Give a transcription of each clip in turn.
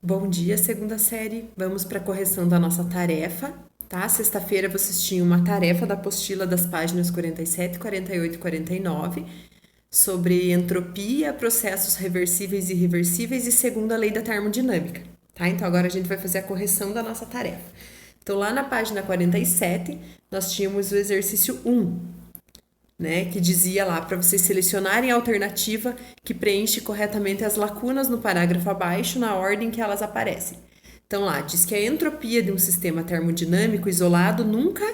Bom dia, segunda série. Vamos para a correção da nossa tarefa, tá? Sexta-feira vocês tinham uma tarefa da apostila das páginas 47, 48 e 49 sobre entropia, processos reversíveis e irreversíveis e segunda lei da termodinâmica, tá? Então agora a gente vai fazer a correção da nossa tarefa. Então lá na página 47, nós tínhamos o exercício 1, né, que dizia lá para vocês selecionarem a alternativa que preenche corretamente as lacunas no parágrafo abaixo na ordem que elas aparecem. Então lá diz que a entropia de um sistema termodinâmico isolado nunca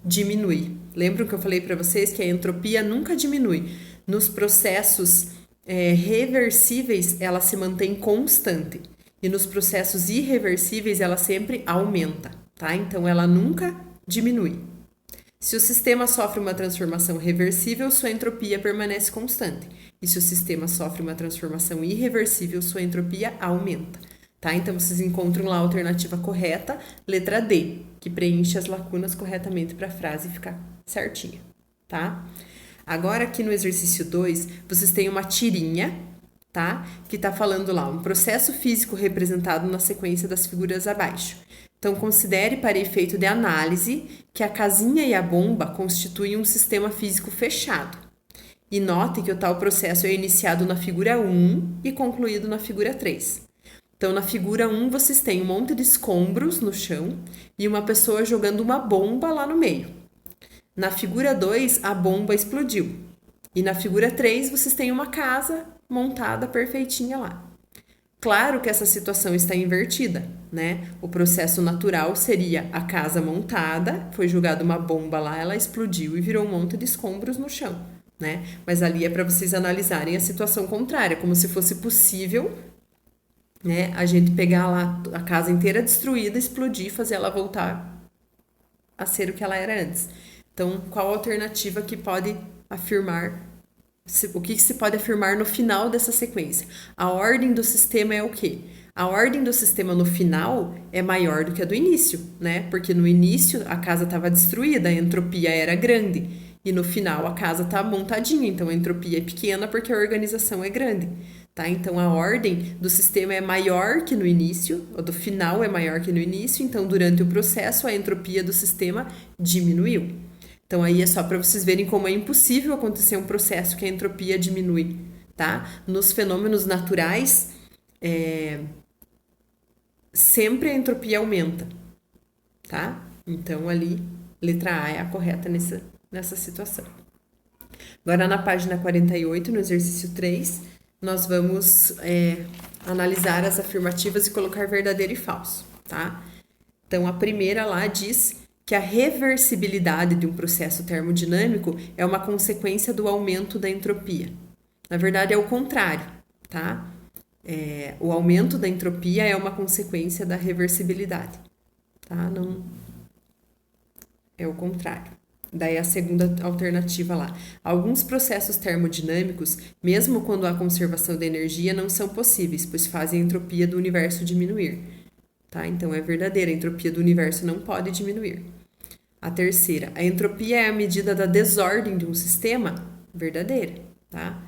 diminui. Lembram que eu falei para vocês que a entropia nunca diminui? Nos processos reversíveis, ela se mantém constante. E nos processos irreversíveis, ela sempre aumenta, tá? Então, ela nunca diminui. Se o sistema sofre uma transformação reversível, sua entropia permanece constante. E se o sistema sofre uma transformação irreversível, sua entropia aumenta. Tá? Então vocês encontram lá a alternativa correta, letra D, que preenche as lacunas corretamente para a frase ficar certinha. Tá? Agora aqui no exercício 2, vocês têm uma tirinha, tá? Que está falando lá um processo físico representado na sequência das figuras abaixo. Então, considere para efeito de análise que a casinha e a bomba constituem um sistema físico fechado. E note que o tal processo é iniciado na figura 1 e concluído na figura 3. Então, na figura 1, vocês têm um monte de escombros no chão e uma pessoa jogando uma bomba lá no meio. Na figura 2, a bomba explodiu. E na figura 3, vocês têm uma casa montada perfeitinha lá. Claro que essa situação está invertida, né? O processo natural seria a casa montada, foi jogada uma bomba lá, ela explodiu e virou um monte de escombros no chão, né? Mas ali é para vocês analisarem a situação contrária, como se fosse possível, né? A gente pegar lá a casa inteira destruída, explodir e fazer ela voltar a ser o que ela era antes. Então, qual a alternativa que pode afirmar o que se pode afirmar no final dessa sequência? A ordem do sistema é o quê? A ordem do sistema no final é maior do que a do início, né? Porque no início a casa estava destruída, a entropia era grande. E no final a casa está montadinha, então a entropia é pequena porque a organização é grande. Tá? Então a ordem do sistema é maior que no início, ou do final é maior que no início, então durante o processo a entropia do sistema diminuiu. Então aí é só para vocês verem como é impossível acontecer um processo que a entropia diminui, tá? Nos fenômenos naturais, sempre a entropia aumenta, tá? Então ali, letra A é a correta nessa situação. Agora na página 48, no exercício 3, nós vamos analisar as afirmativas e colocar verdadeiro e falso, tá? Então a primeira lá diz que a reversibilidade de um processo termodinâmico é uma consequência do aumento da entropia. Na verdade, é o contrário, tá? O aumento da entropia é uma consequência da reversibilidade, tá? Não é o contrário. Daí a segunda alternativa lá. Alguns processos termodinâmicos, mesmo quando há conservação de energia, não são possíveis, pois fazem a entropia do universo diminuir. Tá? Então é verdadeira, a entropia do universo não pode diminuir. A terceira, a entropia é a medida da desordem de um sistema? Verdadeira, tá?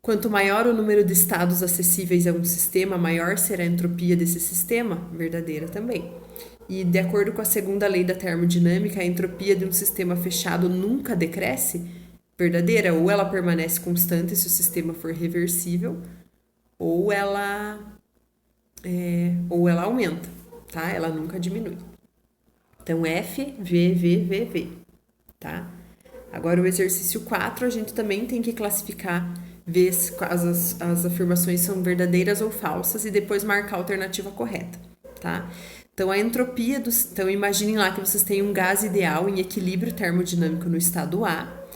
Quanto maior o número de estados acessíveis a um sistema, maior será a entropia desse sistema? Verdadeira também. E de acordo com a segunda lei da termodinâmica, a entropia de um sistema fechado nunca decresce? Verdadeira, ou ela permanece constante se o sistema for reversível, ou ela aumenta, tá? Ela nunca diminui. Então, F, V, V, V, V, tá? Agora, o exercício 4, a gente também tem que classificar, ver se as afirmações são verdadeiras ou falsas e depois marcar a alternativa correta, tá? Então, a entropia Então, imaginem lá que vocês têm um gás ideal em equilíbrio termodinâmico no estado A.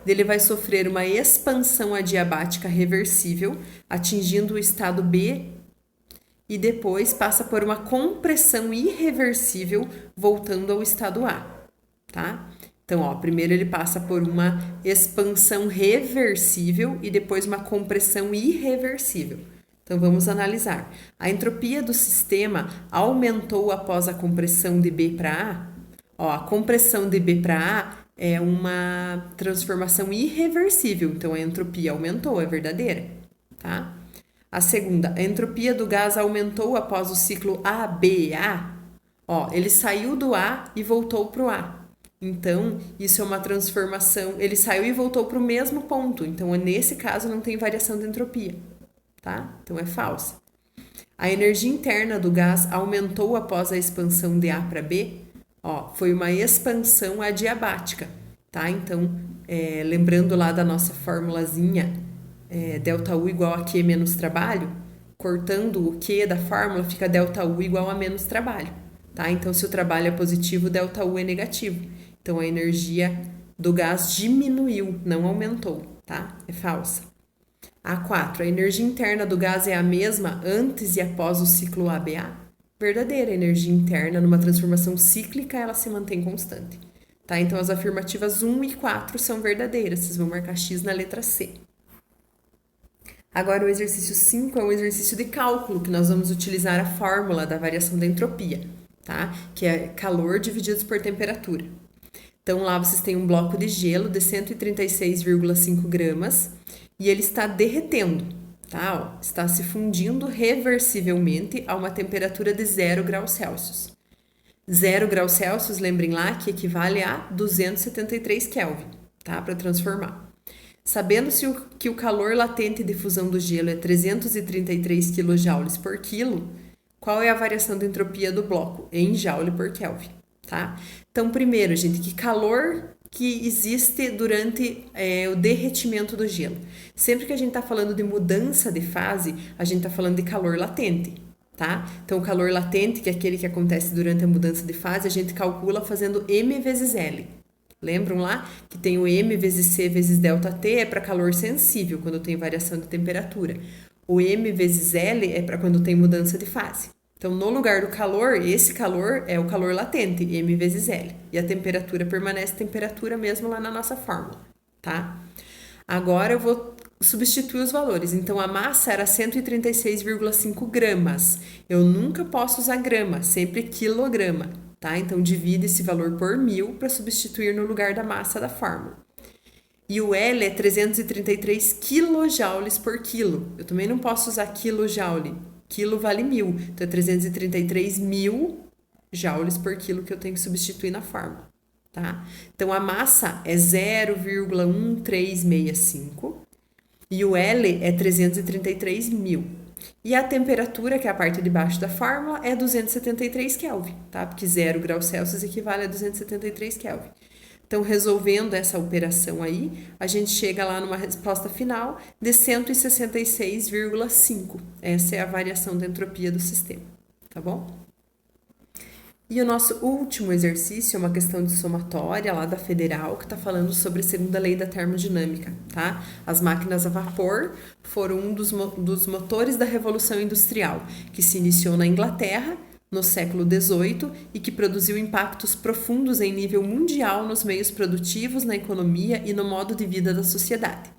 Ele vai sofrer uma expansão adiabática reversível, atingindo o estado B e depois passa por uma compressão irreversível, voltando ao estado A, tá? Então, ó, primeiro ele passa por uma expansão reversível e depois uma compressão irreversível. Então, vamos analisar. A entropia do sistema aumentou após a compressão de B para A? Ó, a compressão de B para A é uma transformação irreversível, então a entropia aumentou, é verdadeira, tá? A segunda, a entropia do gás aumentou após o ciclo ABA. Ó, ele saiu do A e voltou para o A. Então, isso é uma transformação. Ele saiu e voltou para o mesmo ponto. Então, nesse caso, não tem variação de entropia, tá? Então, é falsa. A energia interna do gás aumentou após a expansão de A para B. Ó, foi uma expansão adiabática, tá? Então, lembrando lá da nossa formulazinha, ΔU igual a Q menos trabalho, cortando o Q da fórmula, fica ΔU igual a menos trabalho, tá? Então, se o trabalho é positivo, ΔU é negativo. Então, a energia do gás diminuiu, não aumentou, tá? É falsa. A4, a energia interna do gás é a mesma antes e após o ciclo ABA? Verdadeira, a energia interna numa transformação cíclica, ela se mantém constante, tá? Então, as afirmativas 1 e 4 são verdadeiras, vocês vão marcar X na letra C. Agora, o exercício 5 é um exercício de cálculo, que nós vamos utilizar a fórmula da variação da entropia, tá? Que é calor dividido por temperatura. Então, lá vocês têm um bloco de gelo de 136,5 gramas e ele está derretendo, tá? Ó, está se fundindo reversivelmente a uma temperatura de 0 graus Celsius. 0 graus Celsius, lembrem lá, que equivale a 273 Kelvin, tá? Para transformar. Sabendo-se que o calor latente de fusão do gelo é 333 kJ por quilo, qual é a variação de entropia do bloco em joule por Kelvin, tá? Então, primeiro, gente, que calor que existe durante o derretimento do gelo. Sempre que a gente está falando de mudança de fase, a gente está falando de calor latente, tá? Então, o calor latente, que é aquele que acontece durante a mudança de fase, a gente calcula fazendo M vezes L. Lembram lá que tem o M vezes C vezes ΔT é para calor sensível, quando tem variação de temperatura. O M vezes L é para quando tem mudança de fase. Então, no lugar do calor, esse calor é o calor latente, M vezes L. E a temperatura permanece temperatura mesmo lá na nossa fórmula, tá? Agora eu vou substituir os valores. Então, a massa era 136,5 gramas. Eu nunca posso usar grama, sempre quilograma, tá? Então, divide esse valor por 1000 para substituir no lugar da massa da fórmula. E o L é 333 quilojoules por quilo. Eu também não posso usar quilojoule. Quilo vale 1000. Então, é 333.000 joules por quilo que eu tenho que substituir na fórmula, tá? Então, a massa é 0,1365 e o L é 333.000. E a temperatura, que é a parte de baixo da fórmula, é 273 Kelvin, tá? Porque 0 graus Celsius equivale a 273 Kelvin. Então, resolvendo essa operação aí, a gente chega lá numa resposta final de 166,5. Essa é a variação da entropia do sistema, tá bom? E o nosso último exercício é uma questão de somatória lá da Federal, que está falando sobre a segunda lei da termodinâmica, tá? As máquinas a vapor foram um dos motores da Revolução Industrial, que se iniciou na Inglaterra no século XVIII e que produziu impactos profundos em nível mundial nos meios produtivos, na economia e no modo de vida da sociedade.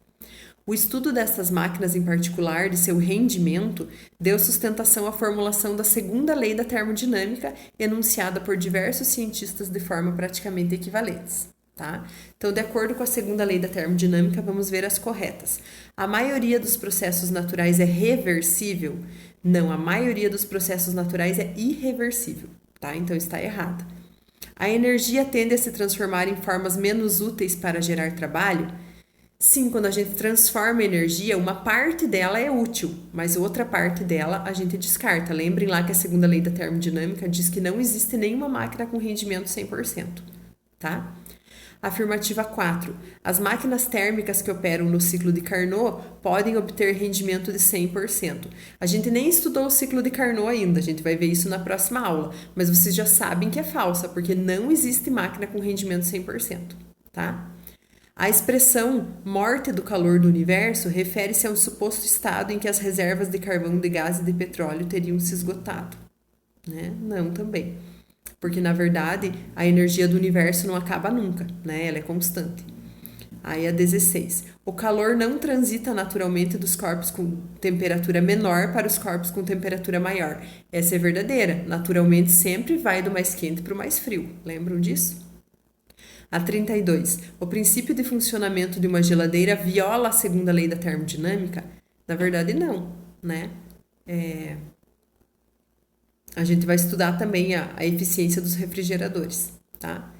O estudo dessas máquinas, em particular, de seu rendimento, deu sustentação à formulação da segunda lei da termodinâmica, enunciada por diversos cientistas de forma praticamente equivalentes, tá? Então, de acordo com a segunda lei da termodinâmica, vamos ver as corretas. A maioria dos processos naturais é reversível? Não, a maioria dos processos naturais é irreversível, tá? Então, está errada. A energia tende a se transformar em formas menos úteis para gerar trabalho? Sim, quando a gente transforma a energia, uma parte dela é útil, mas outra parte dela a gente descarta. Lembrem lá que a segunda lei da termodinâmica diz que não existe nenhuma máquina com rendimento 100%, tá? Afirmativa 4. As máquinas térmicas que operam no ciclo de Carnot podem obter rendimento de 100%. A gente nem estudou o ciclo de Carnot ainda, a gente vai ver isso na próxima aula, mas vocês já sabem que é falsa, porque não existe máquina com rendimento 100%, tá? A expressão morte do calor do universo refere-se a um suposto estado em que as reservas de carvão, de gás e de petróleo teriam se esgotado, né? Não, também. Porque, na verdade, a energia do universo não acaba nunca, né? Ela é constante. Aí a 16. O calor não transita naturalmente dos corpos com temperatura menor para os corpos com temperatura maior. Essa é verdadeira. Naturalmente, sempre vai do mais quente para o mais frio. Lembram disso? A 32. O princípio de funcionamento de uma geladeira viola a segunda lei da termodinâmica? Na verdade, não. né? A gente vai estudar também a eficiência dos refrigeradores, tá?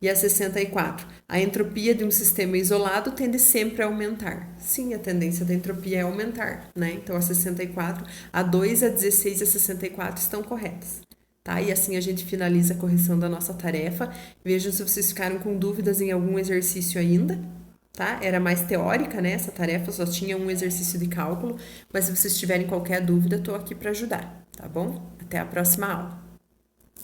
E a 64, a entropia de um sistema isolado tende sempre a aumentar. Sim, a tendência da entropia é aumentar, né? Então, a 64, a 2, a 16 e a 64 estão corretas, tá? E assim a gente finaliza a correção da nossa tarefa. Vejam se vocês ficaram com dúvidas em algum exercício ainda, tá? Era mais teórica, né? Essa tarefa só tinha um exercício de cálculo, mas se vocês tiverem qualquer dúvida, estou aqui para ajudar, tá bom? Até a próxima aula.